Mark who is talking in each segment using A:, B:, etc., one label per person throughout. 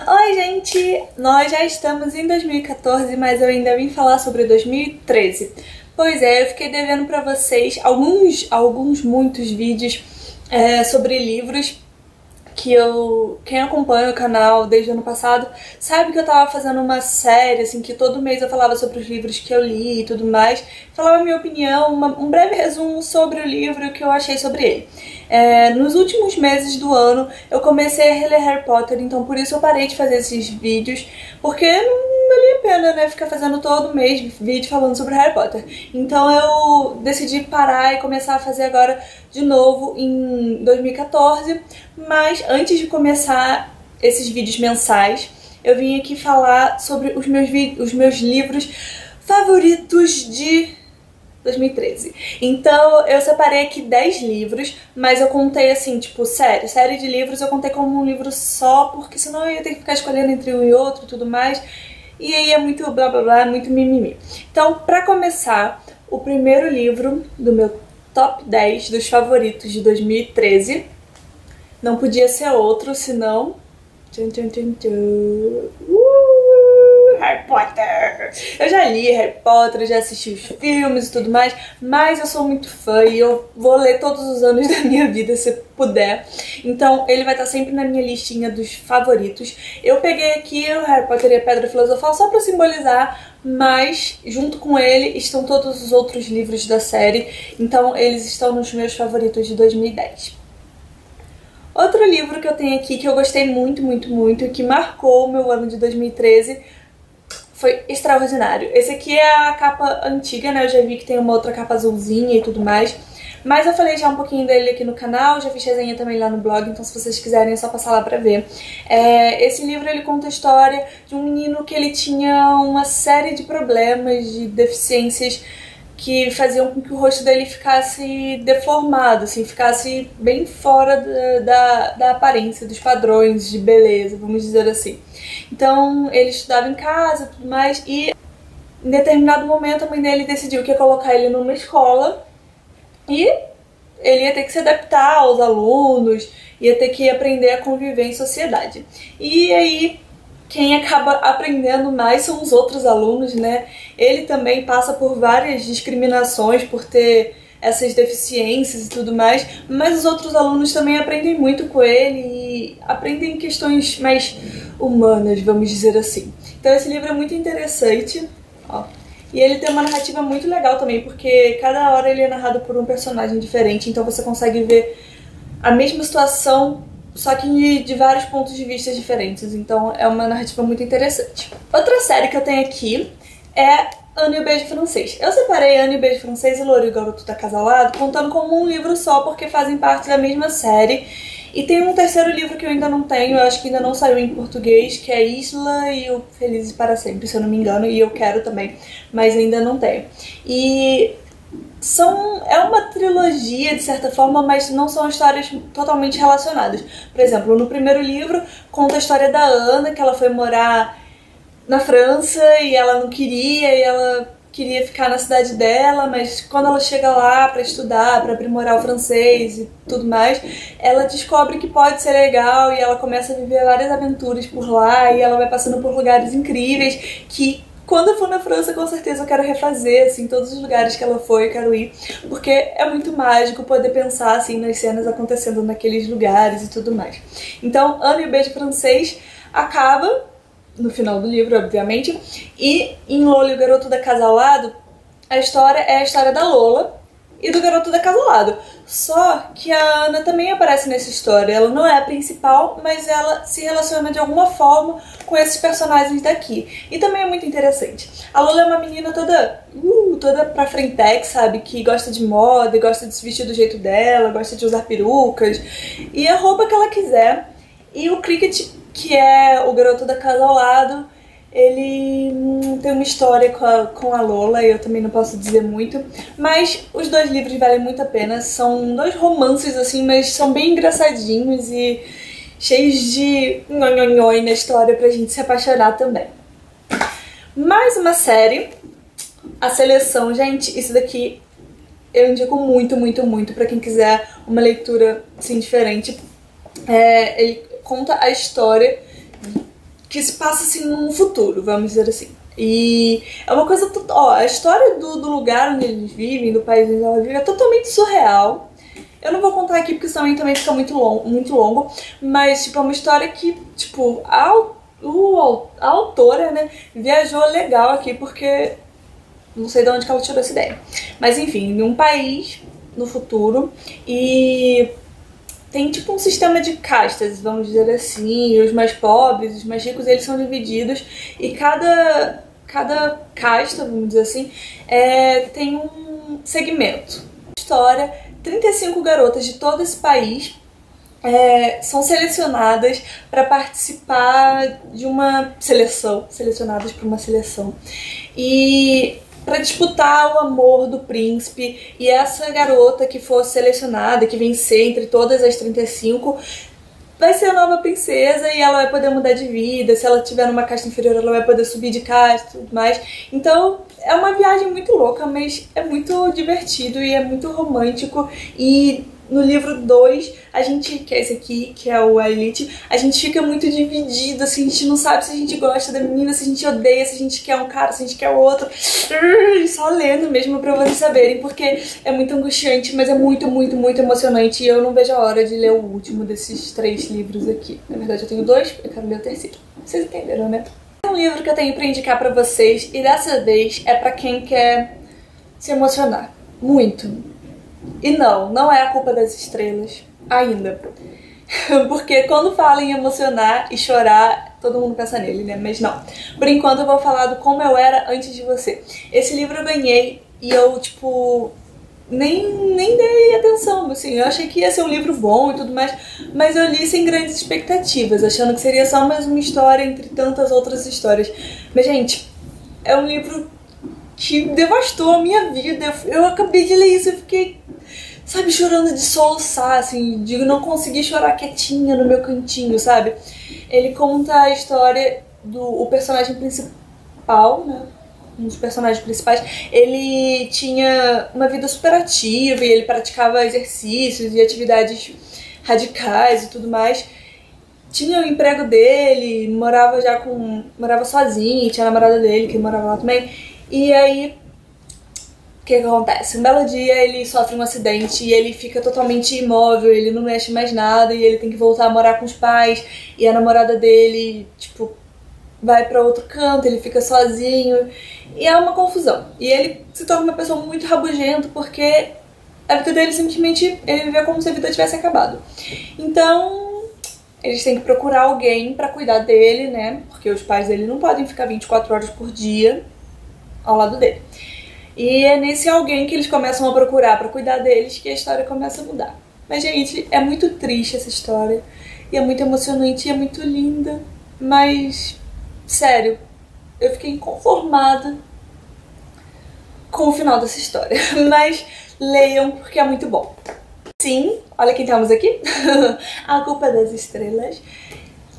A: Oi, gente! Nós já estamos em 2014, mas eu ainda vim falar sobre 2013. Pois é, eu fiquei devendo pra vocês muitos vídeos sobre livros que quem acompanha o canal desde o ano passado sabe que eu tava fazendo uma série, assim, que todo mês eu falava sobre os livros que eu li e tudo mais, falava a minha opinião, um breve resumo sobre o livro e o que eu achei sobre ele. Nos últimos meses do ano eu comecei a reler Harry Potter, então por isso eu parei de fazer esses vídeos, porque não valia a pena, né, ficar fazendo todo mês vídeo falando sobre Harry Potter. Então eu decidi parar e começar a fazer agora de novo em 2014, mas antes de começar esses vídeos mensais, eu vim aqui falar sobre os meus livros favoritos de 2013. Então eu separei aqui 10 livros, mas eu contei assim, tipo, série de livros eu contei como um livro só, porque senão eu ia ter que ficar escolhendo entre um e outro e tudo mais, e aí é muito blá blá blá, muito mimimi. Então, pra começar, o primeiro livro do meu top 10 dos favoritos de 2013, não podia ser outro, senão... Harry Potter! Eu já li Harry Potter, já assisti os filmes e tudo mais, mas eu sou muito fã e eu vou ler todos os anos da minha vida, se puder. Então ele vai estar sempre na minha listinha dos favoritos. Eu peguei aqui o Harry Potter e a Pedra Filosofal só pra simbolizar, mas junto com ele estão todos os outros livros da série, então eles estão nos meus favoritos de 2010. Outro livro que eu tenho aqui que eu gostei muito, muito, muito e que marcou o meu ano de 2013 foi Extraordinário. Esse aqui é a capa antiga, né? Eu já vi que tem uma outra capa azulzinha e tudo mais. Mas eu falei já um pouquinho dele aqui no canal, já fiz resenha também lá no blog, então se vocês quiserem é só passar lá pra ver. Esse livro ele conta a história de um menino que ele tinha uma série de problemas, de deficiências que faziam com que o rosto dele ficasse deformado, assim, ficasse bem fora da aparência, dos padrões de beleza, vamos dizer assim. Então ele estudava em casa e tudo mais, e em determinado momento a mãe dele decidiu que ia colocar ele numa escola e ele ia ter que se adaptar aos alunos, ia ter que aprender a conviver em sociedade. E aí quem acaba aprendendo mais são os outros alunos, né? Ele também passa por várias discriminações por ter essas deficiências e tudo mais, mas os outros alunos também aprendem muito com ele e aprendem questões mais humanas, vamos dizer assim. Então esse livro é muito interessante, ó. E ele tem uma narrativa muito legal também, porque cada hora ele é narrado por um personagem diferente, então você consegue ver a mesma situação só que de vários pontos de vista diferentes, então é uma narrativa muito interessante. Outra série que eu tenho aqui é Ana e o Beijo Francês. Eu separei Ana e o Beijo Francês e Louro e o Garoto Tá Acasalado contando como um livro só, porque fazem parte da mesma série. E tem um terceiro livro que eu ainda não tenho, eu acho que ainda não saiu em português, que é Isla e o Felizes para Sempre, se eu não me engano, e eu quero também, mas ainda não tenho. E é uma trilogia de certa forma, mas não são histórias totalmente relacionadas. Por exemplo, no primeiro livro conta a história da Ana, que ela foi morar na França e ela não queria, e ela queria ficar na cidade dela, mas quando ela chega lá pra estudar, pra aprimorar o francês e tudo mais, ela descobre que pode ser legal e ela começa a viver várias aventuras por lá e ela vai passando por lugares incríveis que quando eu for na França, com certeza eu quero refazer, assim, todos os lugares que ela foi, eu quero ir, porque é muito mágico poder pensar, assim, nas cenas acontecendo naqueles lugares e tudo mais. Então, Ana e o Beijo Francês acaba no final do livro, obviamente, e em Lola e o Garoto da Casa ao Lado, a história é a história da Lola e do Garoto da Casa ao Lado. Só que a Ana também aparece nessa história. Ela não é a principal, mas ela se relaciona de alguma forma com esses personagens daqui. E também é muito interessante. A Lola é uma menina toda pra frentex, sabe? Que gosta de moda, gosta de se vestir do jeito dela, gosta de usar perucas e a roupa que ela quiser. E o Cricket, que é o Garoto da Casa ao Lado, ele tem uma história com a Lola, eu também não posso dizer muito, mas os dois livros valem muito a pena, são dois romances assim, mas são bem engraçadinhos e cheios de nhonhonhoi na história pra gente se apaixonar também. Mais uma série, A Seleção, gente, isso daqui eu indico muito, muito, muito pra quem quiser uma leitura assim diferente. Ele conta a história que se passa assim num futuro, vamos dizer assim. E é uma coisa, ó, a história do lugar onde eles vivem, do país onde ela vive, é totalmente surreal. Eu não vou contar aqui porque senão também fica muito longo, mas tipo, é uma história que, tipo, a autora, né, viajou legal aqui porque não sei de onde que ela tirou essa ideia. Mas enfim, em um país no futuro e tem tipo um sistema de castas, vamos dizer assim, e os mais pobres, os mais ricos, eles são divididos e cada casta, vamos dizer assim, tem um segmento. História, 35 garotas de todo esse país são selecionadas para participar de uma seleção, selecionadas para uma seleção, e para disputar o amor do príncipe. E essa garota que for selecionada, que vencer entre todas as 35, vai ser a nova princesa e ela vai poder mudar de vida. Se ela estiver numa casta inferior, ela vai poder subir de casta e tudo mais. Então é uma viagem muito louca, mas é muito divertido e é muito romântico. E no livro 2, a gente, que é esse aqui, que é o Elite, a gente fica muito dividido, assim, a gente não sabe se a gente gosta da menina, se a gente odeia, se a gente quer um cara, se a gente quer o outro. Só lendo mesmo pra vocês saberem, porque é muito angustiante, mas é muito, muito, muito emocionante. E eu não vejo a hora de ler o último desses 3 livros aqui. Na verdade, eu tenho 2, eu quero ler o terceiro. Vocês entenderam, né? É um livro que eu tenho pra indicar pra vocês, e dessa vez é pra quem quer se emocionar. Muito. E não é a culpa das estrelas, ainda. Porque quando fala em emocionar e chorar, todo mundo pensa nele, né? Mas não. Por enquanto eu vou falar do Como Eu Era Antes de Você. Esse livro eu ganhei e eu, tipo, nem dei atenção, assim. Eu achei que ia ser um livro bom e tudo mais, mas eu li sem grandes expectativas, achando que seria só mais uma história entre tantas outras histórias. Mas, gente, é um livro que devastou a minha vida. Eu acabei de ler isso e fiquei, sabe, chorando de soluçar, assim, de não conseguir chorar quietinha no meu cantinho, sabe? Ele conta a história do personagem principal, né? Um dos personagens principais. Ele tinha uma vida super ativa e ele praticava exercícios e atividades radicais e tudo mais. Tinha o emprego dele, morava sozinho, tinha a namorada dele que morava lá também. E aí, o que acontece? Um belo dia ele sofre um acidente e ele fica totalmente imóvel, ele não mexe mais nada e ele tem que voltar a morar com os pais. E a namorada dele, tipo, vai pra outro canto, ele fica sozinho. E é uma confusão. E ele se torna uma pessoa muito rabugenta porque a vida dele simplesmente, ele viveu como se a vida tivesse acabado. Então, eles têm que procurar alguém pra cuidar dele, né? Porque os pais dele não podem ficar 24 horas por dia ao lado dele. E é nesse alguém que eles começam a procurar pra cuidar deles que a história começa a mudar. Mas, gente, é muito triste essa história. E é muito emocionante e é muito linda. Mas, sério, eu fiquei inconformada com o final dessa história. Mas leiam porque é muito bom. Sim, olha quem temos aqui. A Culpa é das Estrelas.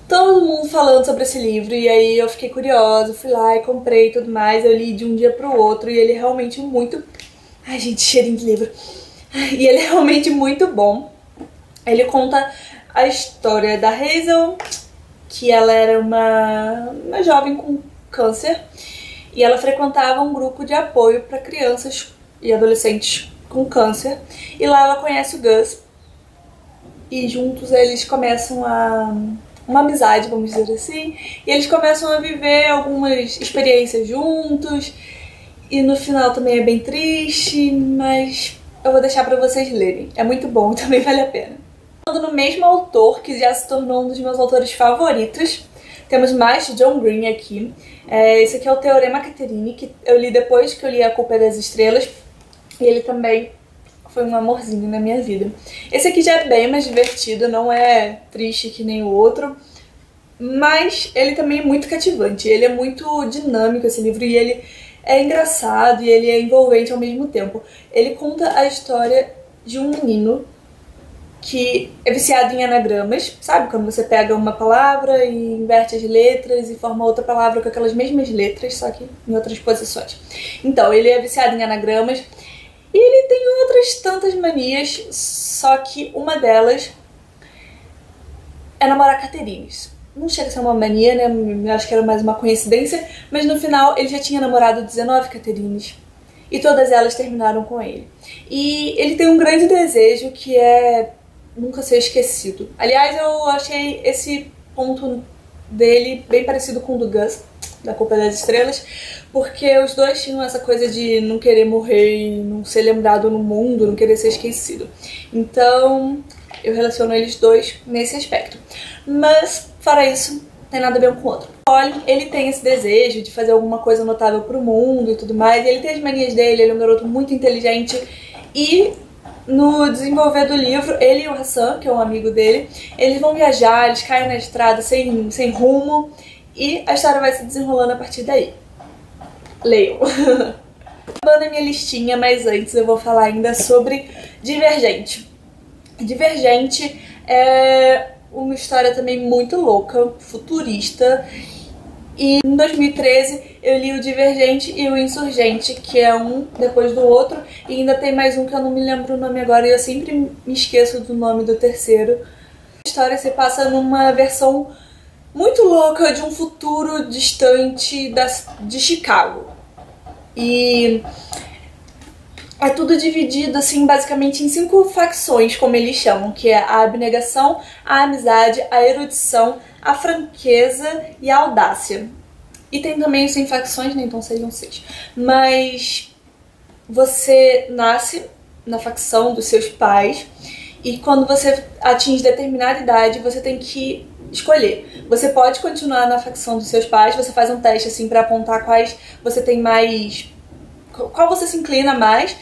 A: Todo mundo falando sobre esse livro, e aí eu fiquei curiosa, fui lá e comprei e tudo mais. Eu li de um dia pro outro e ele é realmente muito... Ai, gente, cheirinho de livro. E ele é realmente muito bom. Ele conta a história da Hazel, que ela era uma jovem com câncer, e ela frequentava um grupo de apoio para crianças e adolescentes com câncer. E lá ela conhece o Gus, e juntos eles começam uma amizade, vamos dizer assim, e eles começam a viver algumas experiências juntos, e no final também é bem triste, mas eu vou deixar pra vocês lerem. É muito bom, também vale a pena. No mesmo autor, que já se tornou um dos meus autores favoritos, temos mais John Green aqui. Esse aqui é o Teorema Catherine, que eu li depois que eu li A Culpa é das Estrelas, e ele também foi um amorzinho na minha vida. Esse aqui já é bem mais divertido, não é triste que nem o outro, mas ele também é muito cativante. Ele é muito dinâmico, esse livro, e ele é engraçado e ele é envolvente ao mesmo tempo. Ele conta a história de um menino que é viciado em anagramas, sabe? Quando você pega uma palavra e inverte as letras e forma outra palavra com aquelas mesmas letras, só que em outras posições. Então, ele é viciado em anagramas. E ele tem outras tantas manias, só que uma delas é namorar Catherines. não chega a ser uma mania, né? Eu acho que era mais uma coincidência, mas no final ele já tinha namorado 19 Catherines e todas elas terminaram com ele. E ele tem um grande desejo que é nunca ser esquecido. Aliás, eu achei esse ponto dele bem parecido com o do Gus, da Culpa das Estrelas, porque os dois tinham essa coisa de não querer morrer e não ser lembrado no mundo, não querer ser esquecido. Então, eu relaciono eles dois nesse aspecto. Mas, fora isso, não tem nada a ver um com o outro. Colin, ele tem esse desejo de fazer alguma coisa notável pro mundo e tudo mais. Ele tem as manias dele, ele é um garoto muito inteligente. E no desenvolver do livro, ele e o Hassan, que é um amigo dele, eles vão viajar, eles caem na estrada sem rumo. E a história vai se desenrolando a partir daí. Leiam. Acabando a minha listinha, mas antes eu vou falar ainda sobre Divergente. Divergente é uma história também muito louca, futurista. E em 2013 eu li o Divergente e o Insurgente, que é um depois do outro. E ainda tem mais um que eu não me lembro o nome agora e eu sempre me esqueço do nome do terceiro. A história se passa numa versão muito louca de um futuro distante de Chicago. E é tudo dividido, assim, basicamente em 5 facções, como eles chamam, que é a abnegação, a amizade, a erudição, a franqueza e a audácia. E tem também os 100 facções, né? Então seriam 6. Mas você nasce na facção dos seus pais e quando você atinge determinada idade, você tem que escolher. Você pode continuar na facção dos seus pais, você faz um teste assim pra apontar quais você tem mais, qual você se inclina mais,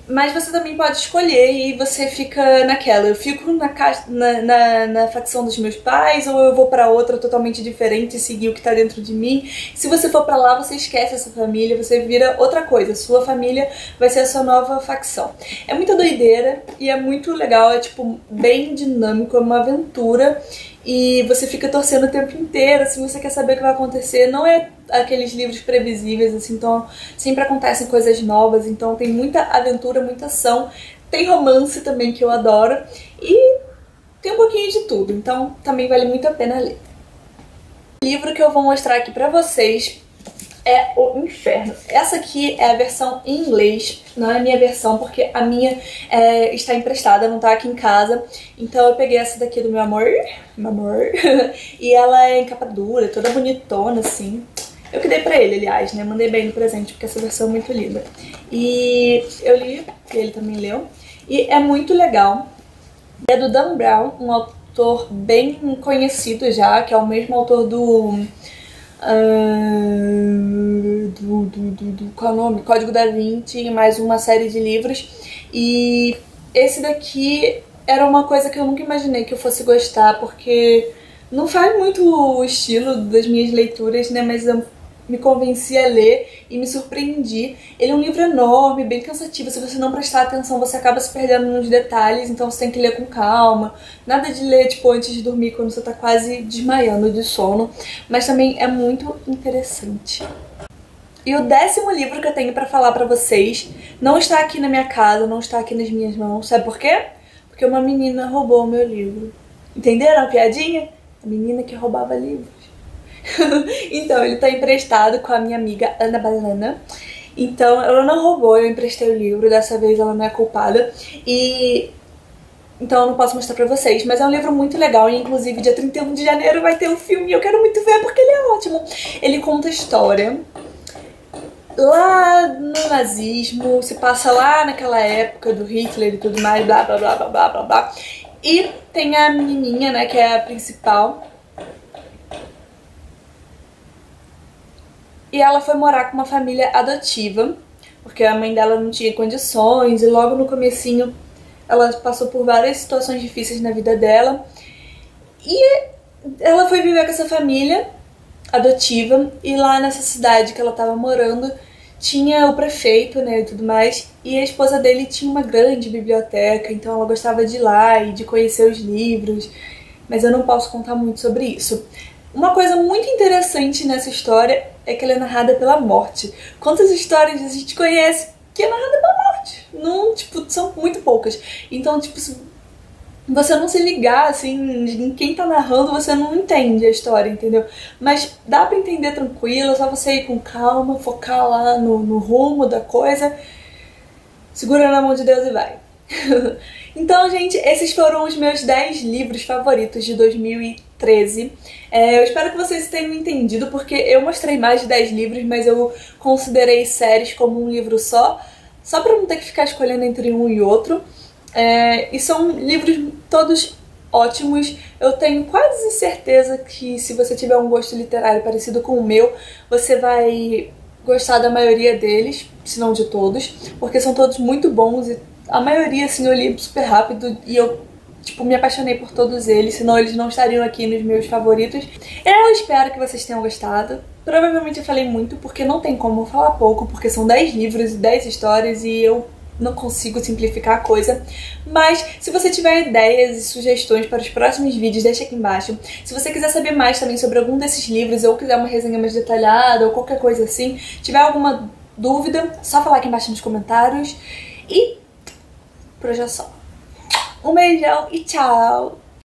A: mas você também pode escolher e você fica naquela, eu fico na facção dos meus pais ou eu vou pra outra totalmente diferente e seguir o que tá dentro de mim. Se você for pra lá, você esquece essa família, você vira outra coisa, sua família vai ser a sua nova facção. É muita doideira e é muito legal, é tipo bem dinâmico, é uma aventura. E você fica torcendo o tempo inteiro, assim, você quer saber o que vai acontecer. Não é aqueles livros previsíveis, assim, então sempre acontecem coisas novas, então tem muita aventura, muita ação. Tem romance também, que eu adoro. E tem um pouquinho de tudo, então também vale muito a pena ler. O livro que eu vou mostrar aqui pra vocês é O Inferno. Essa aqui é a versão em inglês, não é a minha versão, porque a minha está emprestada, não tá aqui em casa. Então eu peguei essa daqui do meu amor, e ela é em capa dura, toda bonitona, assim. Eu que dei pra ele, aliás, né? Mandei bem no presente, porque essa versão é muito linda. E eu li, e ele também leu, e é muito legal. É do Dan Brown, um autor bem conhecido já, que é o mesmo autor qual é o nome? Código da Vinci e mais uma série de livros. E esse daqui era uma coisa que eu nunca imaginei que eu fosse gostar, porque não faz muito o estilo das minhas leituras, né? Mas eu me convenci a ler e me surpreendi. Ele é um livro enorme, bem cansativo. Se você não prestar atenção, você acaba se perdendo nos detalhes, então você tem que ler com calma. Nada de ler, tipo, antes de dormir, quando você tá quase desmaiando de sono. Mas também é muito interessante. E o 10º livro que eu tenho pra falar pra vocês não está aqui na minha casa, não está aqui nas minhas mãos. Sabe por quê? Porque uma menina roubou o meu livro. Entenderam a piadinha? A menina que roubava livros. Então, ele tá emprestado com a minha amiga Ana Balana. Então, ela não roubou, eu emprestei o livro. Dessa vez ela não é culpada. E então eu não posso mostrar pra vocês. Mas é um livro muito legal. E inclusive dia 31 de janeiro vai ter um filme. E eu quero muito ver porque ele é ótimo. Ele conta a história lá no nazismo. Se passa lá naquela época do Hitler e tudo mais. Blá, blá, blá, blá, blá, blá, blá. E tem a menininha, né, que é a principal. E ela foi morar com uma família adotiva, porque a mãe dela não tinha condições, e logo no comecinho ela passou por várias situações difíceis na vida dela. E ela foi viver com essa família adotiva, e lá nessa cidade que ela estava morando tinha o prefeito, né, e tudo mais, e a esposa dele tinha uma grande biblioteca, então ela gostava de ir lá e de conhecer os livros, mas eu não posso contar muito sobre isso. Uma coisa muito interessante nessa história é que ela é narrada pela morte. Quantas histórias a gente conhece que é narrada pela morte? Não, tipo, são muito poucas. Então, tipo, você não se ligar, assim, em quem tá narrando, você não entende a história, entendeu? Mas dá pra entender tranquilo, é só você ir com calma, focar lá no rumo da coisa, segura na mão de Deus e vai. Então, gente, esses foram os meus 10 livros favoritos de 2013. Eu espero que vocês tenham entendido, porque eu mostrei mais de 10 livros, mas eu considerei séries como um livro só pra não ter que ficar escolhendo entre um e outro. E são livros todos ótimos. Eu tenho quase certeza que se você tiver um gosto literário parecido com o meu, você vai gostar da maioria deles, se não de todos, porque são todos muito bons e a maioria, assim, eu li super rápido e eu, tipo, me apaixonei por todos eles, senão eles não estariam aqui nos meus favoritos. Eu espero que vocês tenham gostado. Provavelmente eu falei muito, porque não tem como falar pouco, porque são 10 livros e 10 histórias e eu não consigo simplificar a coisa. Mas se você tiver ideias e sugestões para os próximos vídeos, deixa aqui embaixo. Se você quiser saber mais também sobre algum desses livros, ou quiser uma resenha mais detalhada, ou qualquer coisa assim, tiver alguma dúvida, só falar aqui embaixo nos comentários. E por hoje é só. Um beijão e tchau!